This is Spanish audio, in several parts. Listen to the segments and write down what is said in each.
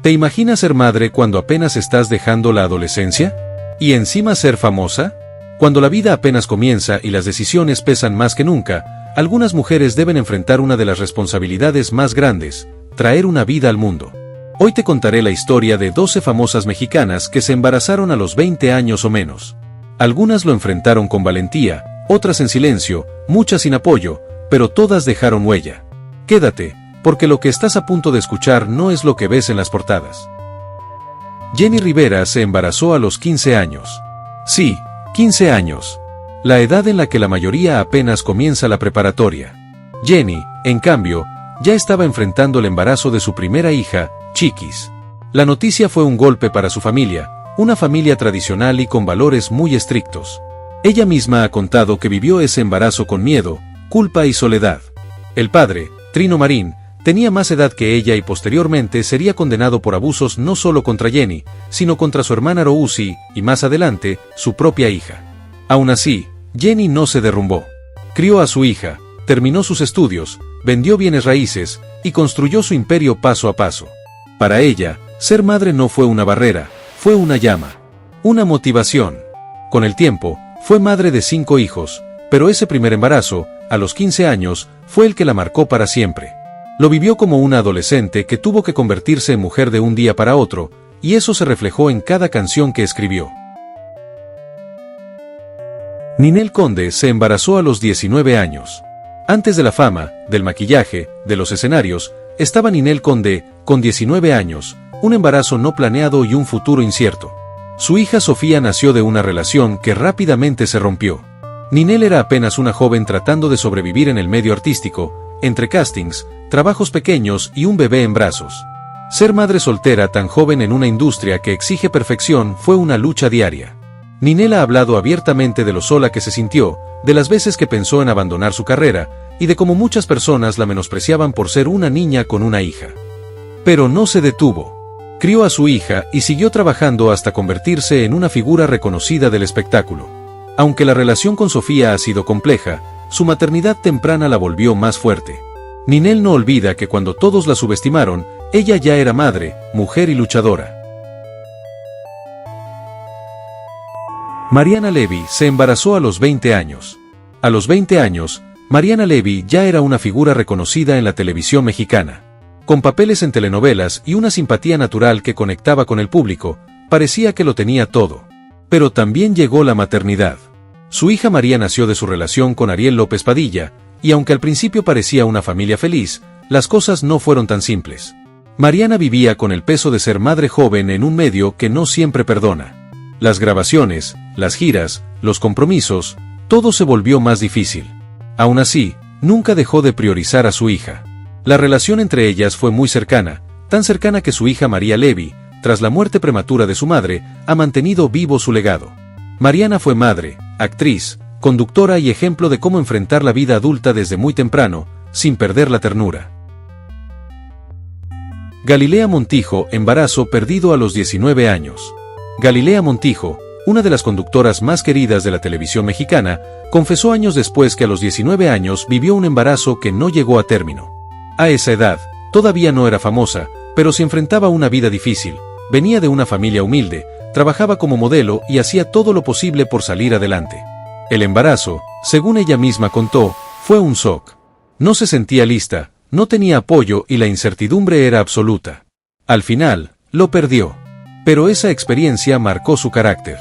¿Te imaginas ser madre cuando apenas estás dejando la adolescencia? ¿Y encima ser famosa? Cuando la vida apenas comienza y las decisiones pesan más que nunca, algunas mujeres deben enfrentar una de las responsabilidades más grandes: traer una vida al mundo. Hoy te contaré la historia de 12 famosas mexicanas que se embarazaron a los 20 años o menos. Algunas lo enfrentaron con valentía, otras en silencio, muchas sin apoyo, pero todas dejaron huella. Quédate, porque lo que estás a punto de escuchar no es lo que ves en las portadas. Jenny Rivera se embarazó a los 15 años. Sí, 15 años. La edad en la que la mayoría apenas comienza la preparatoria. Jenny, en cambio, ya estaba enfrentando el embarazo de su primera hija, Chiquis. La noticia fue un golpe para su familia, una familia tradicional y con valores muy estrictos. Ella misma ha contado que vivió ese embarazo con miedo, culpa y soledad. El padre, Trino Marín, tenía más edad que ella y posteriormente sería condenado por abusos no solo contra Jenny, sino contra su hermana Rousy y más adelante, su propia hija. Aún así, Jenny no se derrumbó. Crió a su hija, terminó sus estudios, vendió bienes raíces y construyó su imperio paso a paso. Para ella, ser madre no fue una barrera, fue una llama, una motivación. Con el tiempo, fue madre de 5 hijos, pero ese primer embarazo, a los 15 años, fue el que la marcó para siempre. Lo vivió como una adolescente que tuvo que convertirse en mujer de un día para otro, y eso se reflejó en cada canción que escribió. Ninel Conde se embarazó a los 19 años. Antes de la fama, del maquillaje, de los escenarios, estaba Ninel Conde, con 19 años, un embarazo no planeado y un futuro incierto. Su hija Sofía nació de una relación que rápidamente se rompió. Ninel era apenas una joven tratando de sobrevivir en el medio artístico, entre castings, trabajos pequeños y un bebé en brazos. Ser madre soltera tan joven en una industria que exige perfección fue una lucha diaria. Ninel ha hablado abiertamente de lo sola que se sintió, de las veces que pensó en abandonar su carrera, y de cómo muchas personas la menospreciaban por ser una niña con una hija. Pero no se detuvo. Crió a su hija y siguió trabajando hasta convertirse en una figura reconocida del espectáculo. Aunque la relación con Sofía ha sido compleja, su maternidad temprana la volvió más fuerte. Ninel no olvida que cuando todos la subestimaron, ella ya era madre, mujer y luchadora. Mariana Levy se embarazó a los 20 años. A los 20 años, Mariana Levy ya era una figura reconocida en la televisión mexicana. Con papeles en telenovelas y una simpatía natural que conectaba con el público, parecía que lo tenía todo. Pero también llegó la maternidad. Su hija María nació de su relación con Ariel López Padilla, y aunque al principio parecía una familia feliz, las cosas no fueron tan simples. Mariana vivía con el peso de ser madre joven en un medio que no siempre perdona. Las grabaciones, las giras, los compromisos, todo se volvió más difícil. Aún así, nunca dejó de priorizar a su hija. La relación entre ellas fue muy cercana, tan cercana que su hija María Levy, tras la muerte prematura de su madre, ha mantenido vivo su legado. Mariana fue madre, actriz, conductora y ejemplo de cómo enfrentar la vida adulta desde muy temprano, sin perder la ternura. Galilea Montijo, embarazo perdido a los 19 años. Galilea Montijo, una de las conductoras más queridas de la televisión mexicana, confesó años después que a los 19 años vivió un embarazo que no llegó a término. A esa edad, todavía no era famosa, pero se enfrentaba a una vida difícil, venía de una familia humilde, trabajaba como modelo y hacía todo lo posible por salir adelante. El embarazo, según ella misma contó, fue un shock. No se sentía lista, no tenía apoyo y la incertidumbre era absoluta. Al final, lo perdió. Pero esa experiencia marcó su carácter.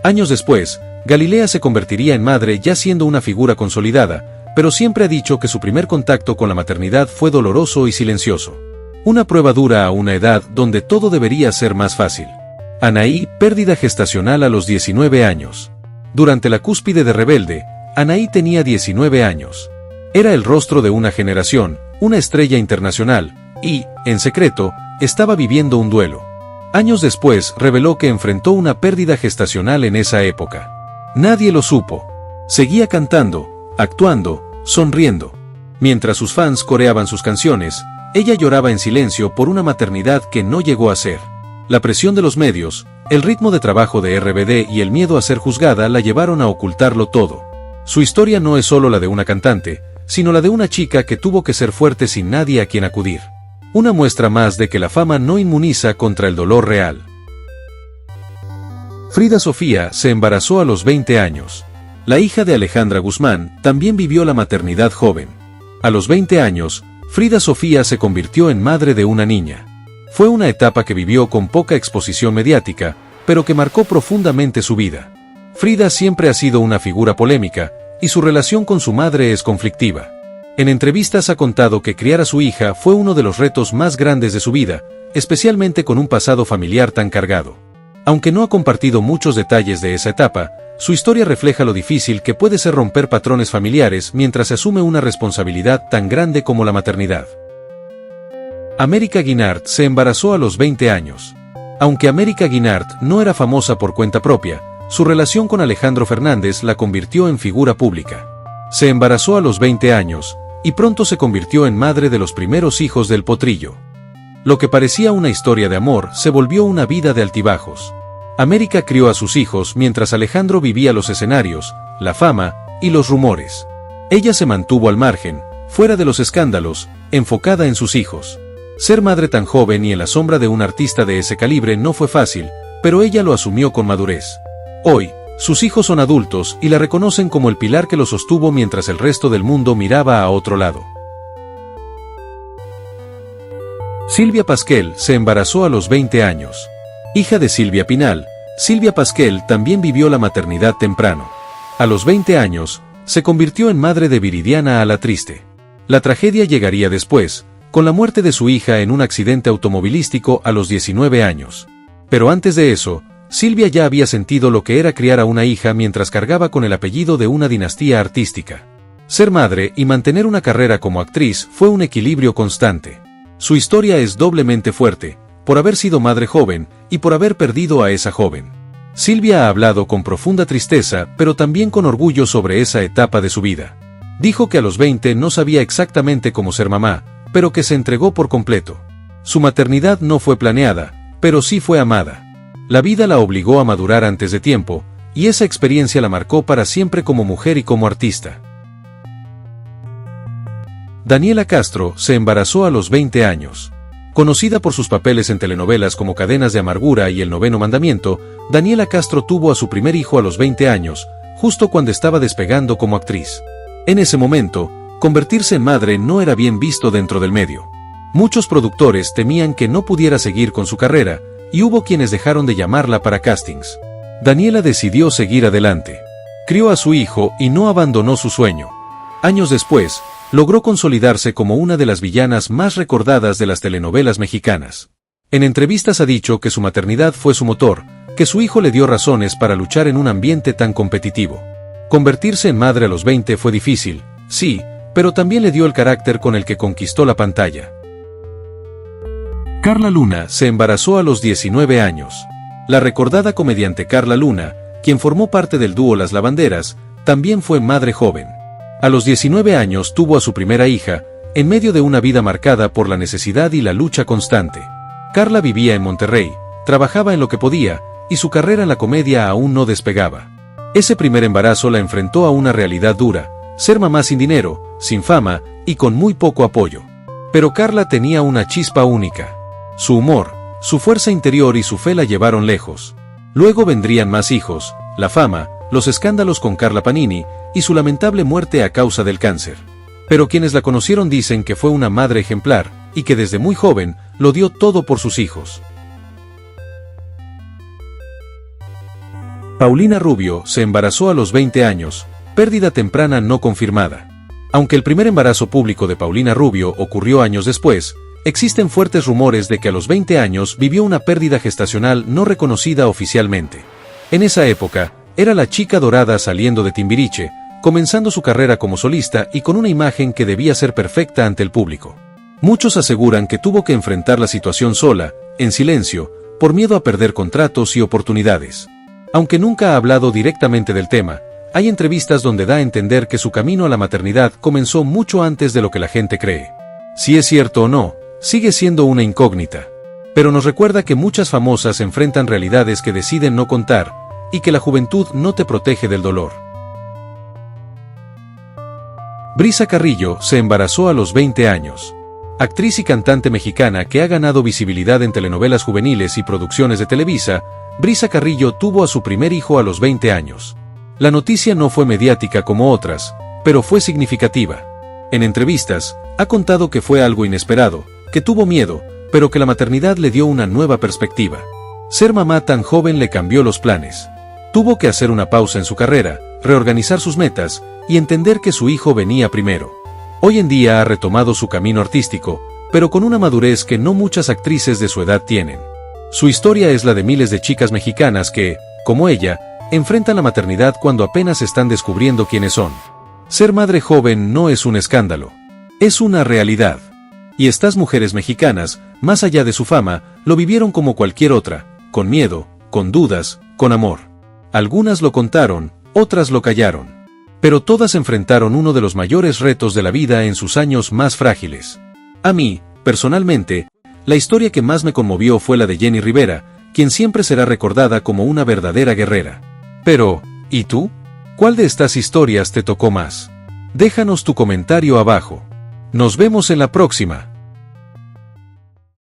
Años después, Galilea se convertiría en madre ya siendo una figura consolidada, pero siempre ha dicho que su primer contacto con la maternidad fue doloroso y silencioso. Una prueba dura a una edad donde todo debería ser más fácil. Anaí, pérdida gestacional a los 19 años. Durante la cúspide de Rebelde, Anaí tenía 19 años. Era el rostro de una generación, una estrella internacional, y, en secreto, estaba viviendo un duelo. Años después reveló que enfrentó una pérdida gestacional en esa época. Nadie lo supo. Seguía cantando, actuando, sonriendo. Mientras sus fans coreaban sus canciones, ella lloraba en silencio por una maternidad que no llegó a ser. La presión de los medios, el ritmo de trabajo de RBD y el miedo a ser juzgada la llevaron a ocultarlo todo. Su historia no es solo la de una cantante, sino la de una chica que tuvo que ser fuerte sin nadie a quien acudir. Una muestra más de que la fama no inmuniza contra el dolor real. Frida Sofía se embarazó a los 20 años. La hija de Alejandra Guzmán también vivió la maternidad joven. A los 20 años, Frida Sofía se convirtió en madre de una niña. Fue una etapa que vivió con poca exposición mediática, pero que marcó profundamente su vida. Frida siempre ha sido una figura polémica, y su relación con su madre es conflictiva. En entrevistas ha contado que criar a su hija fue uno de los retos más grandes de su vida, especialmente con un pasado familiar tan cargado. Aunque no ha compartido muchos detalles de esa etapa, su historia refleja lo difícil que puede ser romper patrones familiares mientras se asume una responsabilidad tan grande como la maternidad. América Guinart se embarazó a los 20 años. Aunque América Guinart no era famosa por cuenta propia, su relación con Alejandro Fernández la convirtió en figura pública. Se embarazó a los 20 años, y pronto se convirtió en madre de los primeros hijos del Potrillo. Lo que parecía una historia de amor se volvió una vida de altibajos. América crió a sus hijos mientras Alejandro vivía los escenarios, la fama y los rumores. Ella se mantuvo al margen, fuera de los escándalos, enfocada en sus hijos. Ser madre tan joven y en la sombra de un artista de ese calibre no fue fácil, pero ella lo asumió con madurez. Hoy, sus hijos son adultos y la reconocen como el pilar que lo sostuvo mientras el resto del mundo miraba a otro lado. Silvia Pasquel se embarazó a los 20 años. Hija de Silvia Pinal, Silvia Pasquel también vivió la maternidad temprano. A los 20 años, se convirtió en madre de Viridiana Alatriste. La tragedia llegaría después, con la muerte de su hija en un accidente automovilístico a los 19 años. Pero antes de eso, Silvia ya había sentido lo que era criar a una hija mientras cargaba con el apellido de una dinastía artística. Ser madre y mantener una carrera como actriz fue un equilibrio constante. Su historia es doblemente fuerte, por haber sido madre joven, y por haber perdido a esa joven. Silvia ha hablado con profunda tristeza, pero también con orgullo sobre esa etapa de su vida. Dijo que a los 20 no sabía exactamente cómo ser mamá, pero que se entregó por completo. Su maternidad no fue planeada, pero sí fue amada. La vida la obligó a madurar antes de tiempo, y esa experiencia la marcó para siempre como mujer y como artista. Daniela Castro se embarazó a los 20 años. Conocida por sus papeles en telenovelas como Cadenas de Amargura y El Noveno Mandamiento, Daniela Castro tuvo a su primer hijo a los 20 años, justo cuando estaba despegando como actriz. En ese momento, convertirse en madre no era bien visto dentro del medio. Muchos productores temían que no pudiera seguir con su carrera, y hubo quienes dejaron de llamarla para castings. Daniela decidió seguir adelante. Crió a su hijo y no abandonó su sueño. Años después, logró consolidarse como una de las villanas más recordadas de las telenovelas mexicanas. En entrevistas ha dicho que su maternidad fue su motor, que su hijo le dio razones para luchar en un ambiente tan competitivo. Convertirse en madre a los 20 fue difícil, sí, pero también le dio el carácter con el que conquistó la pantalla. Carla Luna se embarazó a los 19 años. La recordada comediante Carla Luna, quien formó parte del dúo Las Lavanderas, también fue madre joven. A los 19 años tuvo a su primera hija, en medio de una vida marcada por la necesidad y la lucha constante. Carla vivía en Monterrey, trabajaba en lo que podía, y su carrera en la comedia aún no despegaba. Ese primer embarazo la enfrentó a una realidad dura, ser mamá sin dinero, sin fama, y con muy poco apoyo. Pero Carla tenía una chispa única. Su humor, su fuerza interior y su fe la llevaron lejos. Luego vendrían más hijos, la fama, los escándalos con Carla Panini, y su lamentable muerte a causa del cáncer. Pero quienes la conocieron dicen que fue una madre ejemplar, y que desde muy joven, lo dio todo por sus hijos. Paulina Rubio se embarazó a los 20 años, pérdida temprana no confirmada. Aunque el primer embarazo público de Paulina Rubio ocurrió años después, existen fuertes rumores de que a los 20 años vivió una pérdida gestacional no reconocida oficialmente. En esa época, era la chica dorada saliendo de Timbiriche, comenzando su carrera como solista y con una imagen que debía ser perfecta ante el público. Muchos aseguran que tuvo que enfrentar la situación sola, en silencio, por miedo a perder contratos y oportunidades. Aunque nunca ha hablado directamente del tema, hay entrevistas donde da a entender que su camino a la maternidad comenzó mucho antes de lo que la gente cree. Si es cierto o no, sigue siendo una incógnita. Pero nos recuerda que muchas famosas enfrentan realidades que deciden no contar, y que la juventud no te protege del dolor. Brisa Carrillo se embarazó a los 20 años. Actriz y cantante mexicana que ha ganado visibilidad en telenovelas juveniles y producciones de Televisa, Brisa Carrillo tuvo a su primer hijo a los 20 años. La noticia no fue mediática como otras, pero fue significativa. En entrevistas, ha contado que fue algo inesperado, que tuvo miedo, pero que la maternidad le dio una nueva perspectiva. Ser mamá tan joven le cambió los planes. Tuvo que hacer una pausa en su carrera, reorganizar sus metas y entender que su hijo venía primero. Hoy en día ha retomado su camino artístico, pero con una madurez que no muchas actrices de su edad tienen. Su historia es la de miles de chicas mexicanas que, como ella, enfrentan la maternidad cuando apenas están descubriendo quiénes son. Ser madre joven no es un escándalo, es una realidad. Y estas mujeres mexicanas, más allá de su fama, lo vivieron como cualquier otra, con miedo, con dudas, con amor. Algunas lo contaron, otras lo callaron. Pero todas enfrentaron uno de los mayores retos de la vida en sus años más frágiles. A mí, personalmente, la historia que más me conmovió fue la de Jenny Rivera, quien siempre será recordada como una verdadera guerrera. Pero, ¿y tú? ¿Cuál de estas historias te tocó más? Déjanos tu comentario abajo. Nos vemos en la próxima.